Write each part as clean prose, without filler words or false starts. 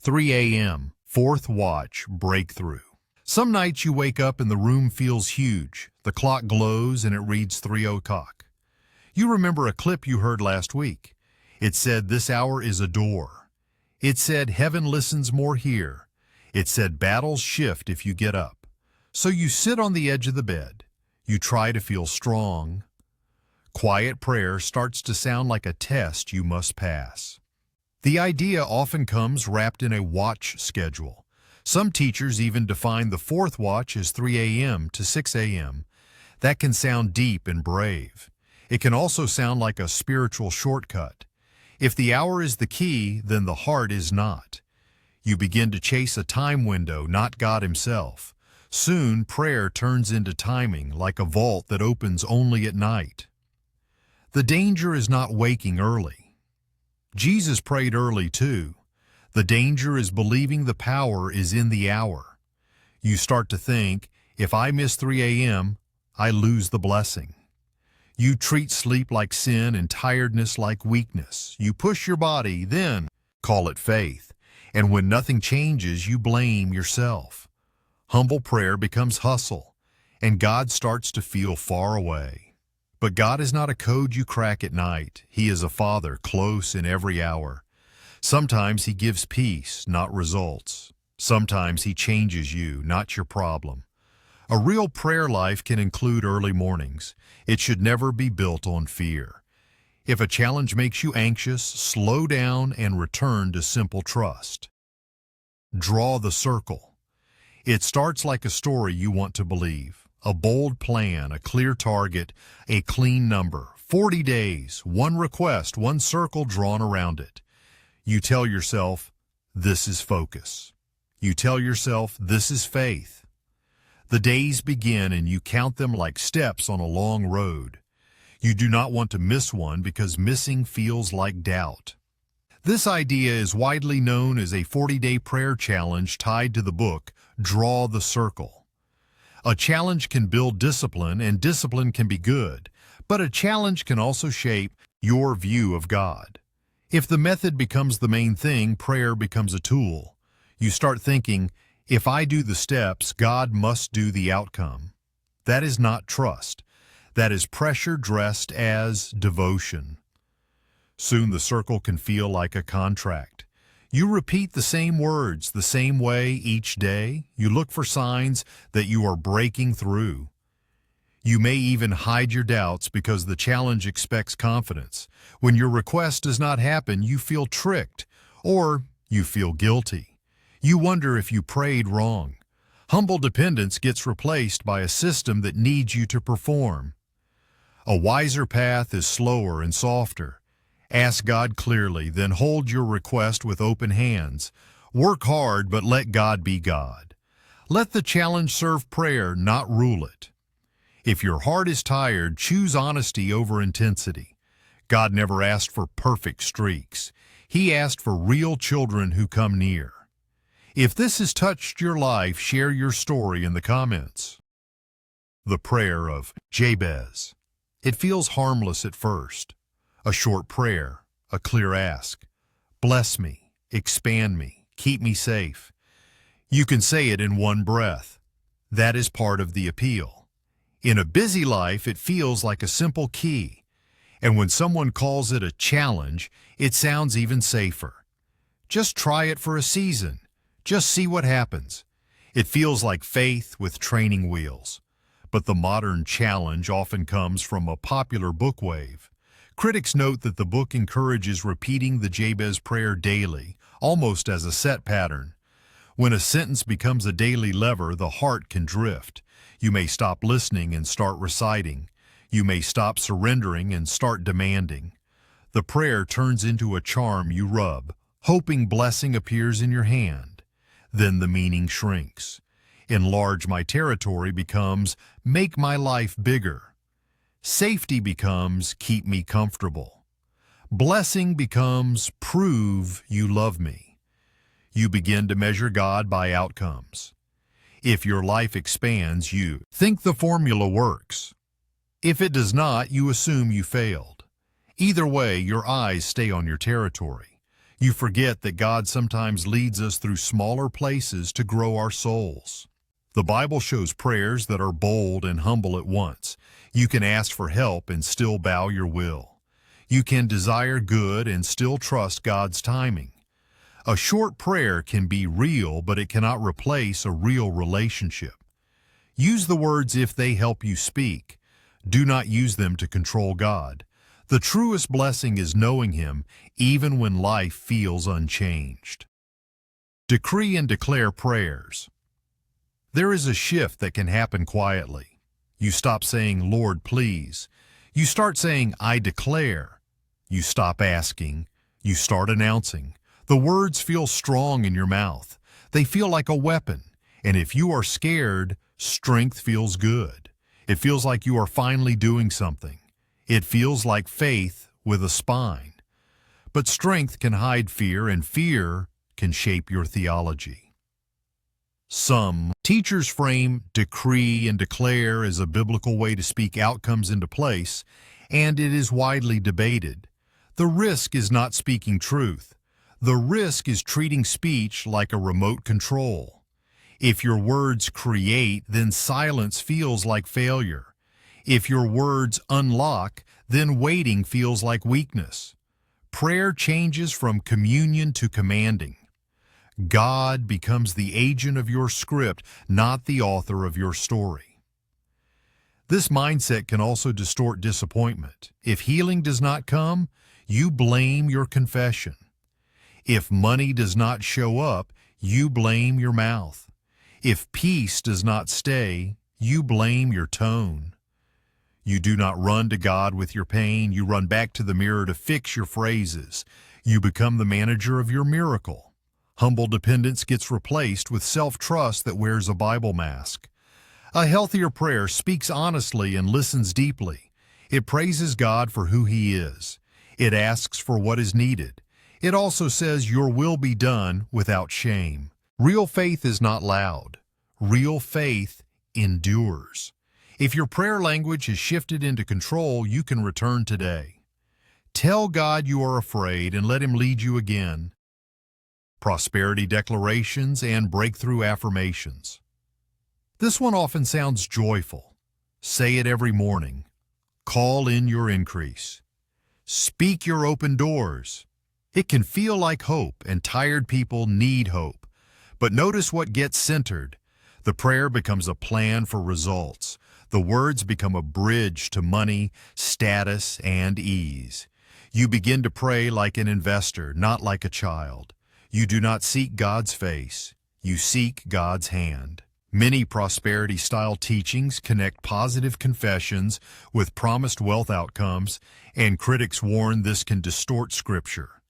3 a.m., fourth watch, breakthrough. Some nights you wake up and the room feels huge. The clock glows and it reads 3 o'clock. You remember a clip you heard last week. It said, "This hour is a door." It said, "Heaven listens more here." It said, "Battles shift if you get up." So you sit on the edge of the bed. You try to feel strong. Quiet prayer starts to sound like a test you must pass. The idea often comes wrapped in a watch schedule. Some teachers even define the fourth watch as 3 a.m. to 6 a.m. That can sound deep and brave. It can also sound like a spiritual shortcut. If the hour is the key, then the heart is not. You begin to chase a time window, not God Himself. Soon, prayer turns into timing, like a vault that opens only at night. The danger is not waking early. Jesus prayed early too. The danger is believing the power is in the hour. You start to think, if I miss 3 a.m., I lose the blessing. You treat sleep like sin and tiredness like weakness. You push your body, then call it faith. And when nothing changes, you blame yourself. Humble prayer becomes hustle, and God starts to feel far away. But God is not a code you crack at night. He is a Father close in every hour. Sometimes He gives peace, not results. Sometimes He changes you, not your problem. A real prayer life can include early mornings. It should never be built on fear. If a challenge makes you anxious, slow down and return to simple trust. Draw the circle. It starts like a story you want to believe. A bold plan, a clear target, a clean number. 40 days, one request, one circle drawn around it. You tell yourself, this is focus. You tell yourself, this is faith. The days begin and you count them like steps on a long road. You do not want to miss one because missing feels like doubt. This idea is widely known as a 40-day prayer challenge tied to the book, Draw the Circle. A challenge can build discipline, and discipline can be good, but a challenge can also shape your view of God. If the method becomes the main thing, prayer becomes a tool. You start thinking, if I do the steps, God must do the outcome. That is not trust. That is pressure dressed as devotion. Soon the circle can feel like a contract. You repeat the same words the same way each day. You look for signs that you are breaking through. You may even hide your doubts because the challenge expects confidence. When your request does not happen, you feel tricked, or you feel guilty. You wonder if you prayed wrong. Humble dependence gets replaced by a system that needs you to perform. A wiser path is slower and softer. Ask God clearly, then hold your request with open hands. Work hard, but let God be God. Let the challenge serve prayer, not rule it. If your heart is tired, choose honesty over intensity. God never asked for perfect streaks. He asked for real children who come near. If this has touched your life, share your story in the comments. The Prayer of Jabez. It feels harmless at first. A short prayer, a clear ask. Bless me, expand me, keep me safe. You can say it in one breath. That is part of the appeal. In a busy life, it feels like a simple key. And when someone calls it a challenge, it sounds even safer. Just try it for a season. Just see what happens. It feels like faith with training wheels. But the modern challenge often comes from a popular book wave. Critics note that the book encourages repeating the Jabez prayer daily, almost as a set pattern. When a sentence becomes a daily lever, the heart can drift. You may stop listening and start reciting. You may stop surrendering and start demanding. The prayer turns into a charm you rub, hoping blessing appears in your hand. Then the meaning shrinks. Enlarge my territory becomes make my life bigger. Safety becomes keep me comfortable. Blessing becomes prove you love me. You begin to measure God by outcomes. If your life expands, you think the formula works. If it does not, you assume you failed. Either way, your eyes stay on your territory. You forget that God sometimes leads us through smaller places to grow our souls. The Bible shows prayers that are bold and humble at once. You can ask for help and still bow your will. You can desire good and still trust God's timing. A short prayer can be real, but it cannot replace a real relationship. Use the words if they help you speak. Do not use them to control God. The truest blessing is knowing Him even when life feels unchanged. Decree and declare prayers. There is a shift that can happen quietly. You stop saying, "Lord, please." You start saying, "I declare." You stop asking. You start announcing. The words feel strong in your mouth. They feel like a weapon. And if you are scared, strength feels good. It feels like you are finally doing something. It feels like faith with a spine. But strength can hide fear, and fear can shape your theology. Some teachers frame decree and declare as a biblical way to speak outcomes into place, and it is widely debated. The risk is not speaking truth. The risk is treating speech like a remote control. If your words create, then silence feels like failure. If your words unlock, then waiting feels like weakness. Prayer changes from communion to commanding. God becomes the agent of your script, not the author of your story. This mindset can also distort disappointment. If healing does not come, you blame your confession. If money does not show up, you blame your mouth. If peace does not stay, you blame your tone. You do not run to God with your pain. You run back to the mirror to fix your phrases. You become the manager of your miracle. Humble dependence gets replaced with self-trust that wears a Bible mask. A healthier prayer speaks honestly and listens deeply. It praises God for who He is. It asks for what is needed. It also says, "Your will be done," without shame. Real faith is not loud. Real faith endures. If your prayer language has shifted into control, you can return today. Tell God you are afraid and let Him lead you again. Prosperity declarations and breakthrough affirmations. This one often sounds joyful. Say it every morning. Call in your increase. Speak your open doors. It can feel like hope, and tired people need hope. But notice what gets centered. The prayer becomes a plan for results. The words become a bridge to money, status, and ease. You begin to pray like an investor, not like a child. You do not seek God's face. You seek God's hand. Many prosperity-style teachings connect positive confessions with promised wealth outcomes, and critics warn this can distort Scripture.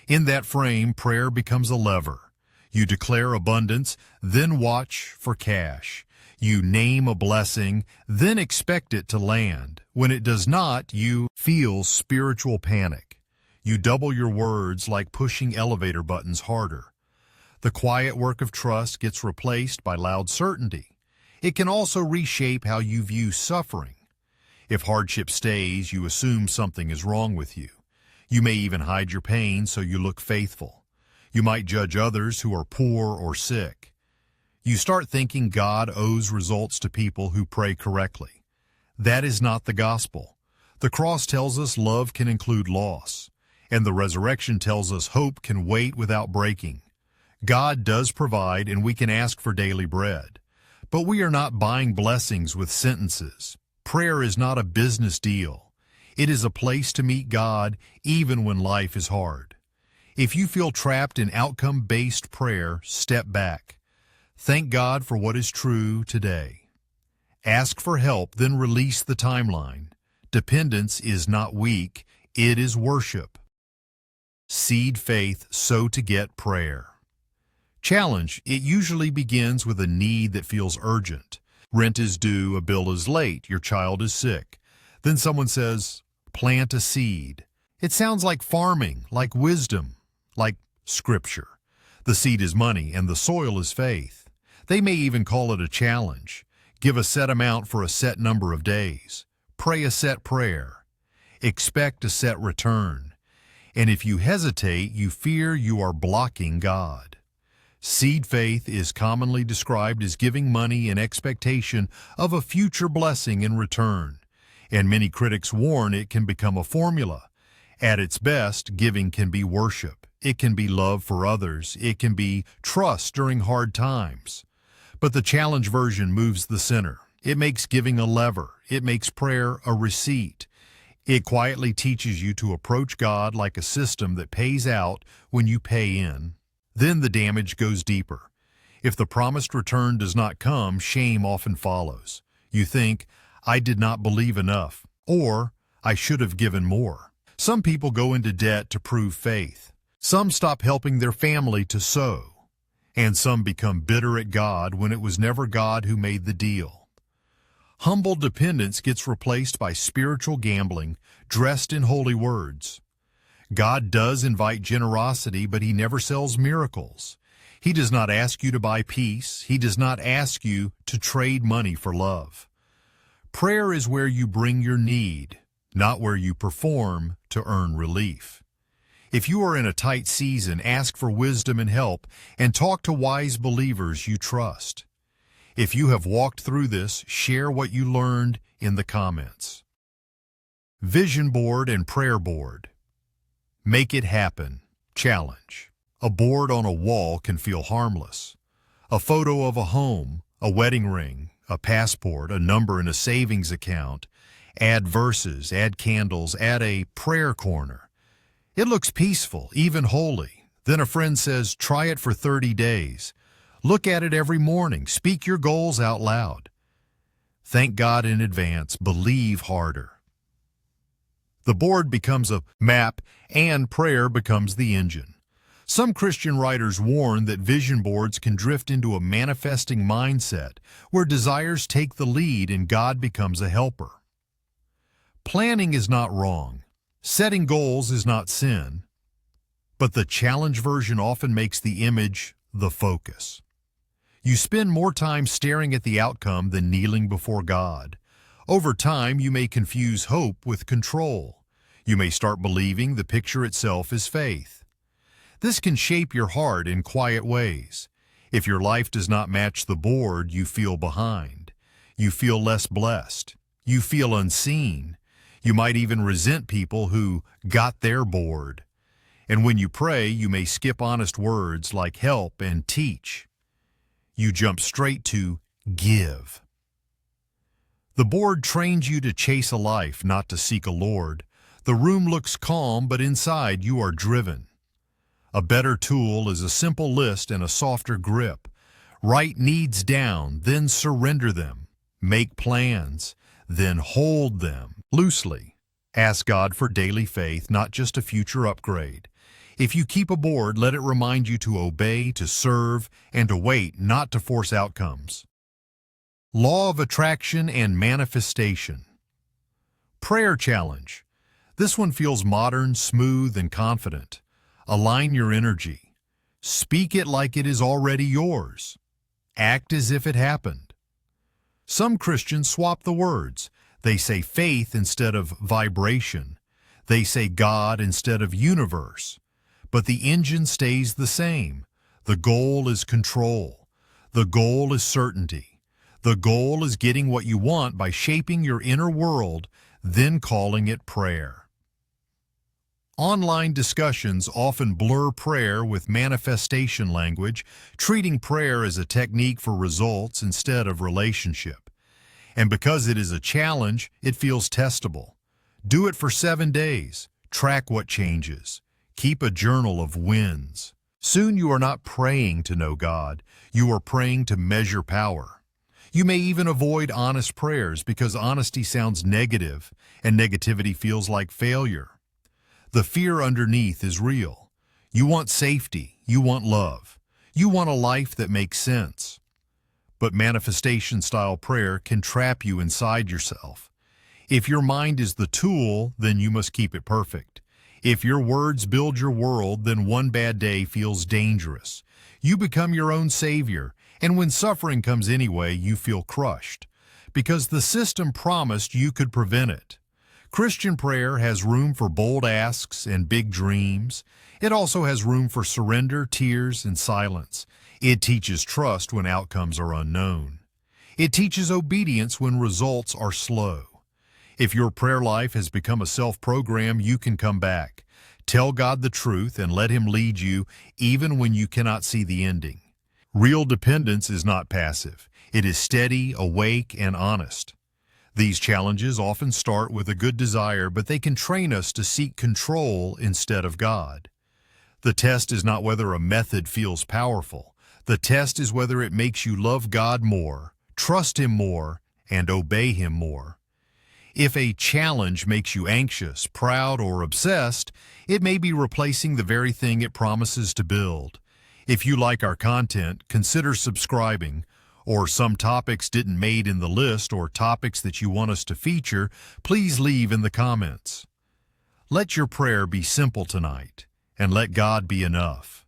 In that frame, prayer becomes a lever. You declare abundance, then watch for cash. You name a blessing, then expect it to land. When it does not, you feel spiritual panic. You double your words like pushing elevator buttons harder. The quiet work of trust gets replaced by loud certainty. It can also reshape how you view suffering. If hardship stays, you assume something is wrong with you. You may even hide your pain so you look faithful. You might judge others who are poor or sick. You start thinking God owes results to people who pray correctly. That is not the gospel. The cross tells us love can include loss, and the resurrection tells us hope can wait without breaking. God does provide, and we can ask for daily bread. But we are not buying blessings with sentences. Prayer is not a business deal. It is a place to meet God even when life is hard. If you feel trapped in outcome-based prayer, step back. Thank God for what is true today. Ask for help, then release the timeline. Dependence is not weak, it is worship. Seed faith, sow to get prayer. Challenge, it usually begins with a need that feels urgent. Rent is due, a bill is late, your child is sick. Then someone says, plant a seed. It sounds like farming, like wisdom, like Scripture. The seed is money and the soil is faith. They may even call it a challenge. Give a set amount for a set number of days. Pray a set prayer. Expect a set return. And if you hesitate, you fear you are blocking God. Seed faith is commonly described as giving money in expectation of a future blessing in return, and many critics warn it can become a formula. At its best, giving can be worship. It can be love for others. It can be trust during hard times. But the challenge version moves the center. It makes giving a lever. It makes prayer a receipt. It quietly teaches you to approach God like a system that pays out when you pay in. Then the damage goes deeper. If the promised return does not come, shame often follows. You think, I did not believe enough, or I should have given more. Some people go into debt to prove faith. Some stop helping their family to sow. And some become bitter at God when it was never God who made the deal. Humble dependence gets replaced by spiritual gambling dressed in holy words. God does invite generosity, but He never sells miracles. He does not ask you to buy peace. He does not ask you to trade money for love. Prayer is where you bring your need, not where you perform to earn relief. If you are in a tight season, ask for wisdom and help, and talk to wise believers you trust. If you have walked through this, share what you learned in the comments. Vision board and prayer board. Make it happen. Challenge. A board on a wall can feel harmless. A photo of a home, a wedding ring, a passport, a number in a savings account. Add verses, add candles, add a prayer corner. It looks peaceful, even holy. Then a friend says, try it for 30 days. Look at it every morning. Speak your goals out loud. Thank God in advance. Believe harder. The board becomes a map, and prayer becomes the engine. Some Christian writers warn that vision boards can drift into a manifesting mindset where desires take the lead and God becomes a helper. Planning is not wrong. Setting goals is not sin. But the challenge version often makes the image the focus. You spend more time staring at the outcome than kneeling before God. Over time, you may confuse hope with control. You may start believing the picture itself is faith. This can shape your heart in quiet ways. If your life does not match the board, you feel behind. You feel less blessed. You feel unseen. You might even resent people who got their board. And when you pray, you may skip honest words like help and teach. You jump straight to give. The board trains you to chase a life, not to seek a Lord. The room looks calm, but inside you are driven. A better tool is a simple list and a softer grip. Write needs down, then surrender them. Make plans, then hold them loosely. Ask God for daily faith, not just a future upgrade. If you keep a board, let it remind you to obey, to serve, and to wait, not to force outcomes. Law of attraction and manifestation. Prayer challenge. This one feels modern, smooth, and confident. Align your energy. Speak it like it is already yours. Act as if it happened. Some Christians swap the words. They say faith instead of vibration. They say God instead of universe. But the engine stays the same. The goal is control. The goal is certainty. The goal is getting what you want by shaping your inner world, then calling it prayer. Online discussions often blur prayer with manifestation language, treating prayer as a technique for results instead of relationship. And because it is a challenge, it feels testable. Do it for 7 days. Track what changes. Keep a journal of wins. Soon you are not praying to know God. You are praying to measure power. You may even avoid honest prayers because honesty sounds negative and negativity feels like failure. The fear underneath is real. You want safety. You want love. You want a life that makes sense. But manifestation-style prayer can trap you inside yourself. If your mind is the tool, then you must keep it perfect. If your words build your world, then one bad day feels dangerous. You become your own savior, and when suffering comes anyway, you feel crushed, because the system promised you could prevent it. Christian prayer has room for bold asks and big dreams. It also has room for surrender, tears, and silence. It teaches trust when outcomes are unknown. It teaches obedience when results are slow. If your prayer life has become a self-program, you can come back. Tell God the truth and let Him lead you even when you cannot see the ending. Real dependence is not passive. It is steady, awake, and honest. These challenges often start with a good desire, but they can train us to seek control instead of God. The test is not whether a method feels powerful. The test is whether it makes you love God more, trust Him more, and obey Him more. If a challenge makes you anxious, proud, or obsessed, it may be replacing the very thing it promises to build. If you like our content, consider subscribing. Or some topics didn't made in the list or topics that you want us to feature, please leave in the comments. Let your prayer be simple tonight, and let God be enough.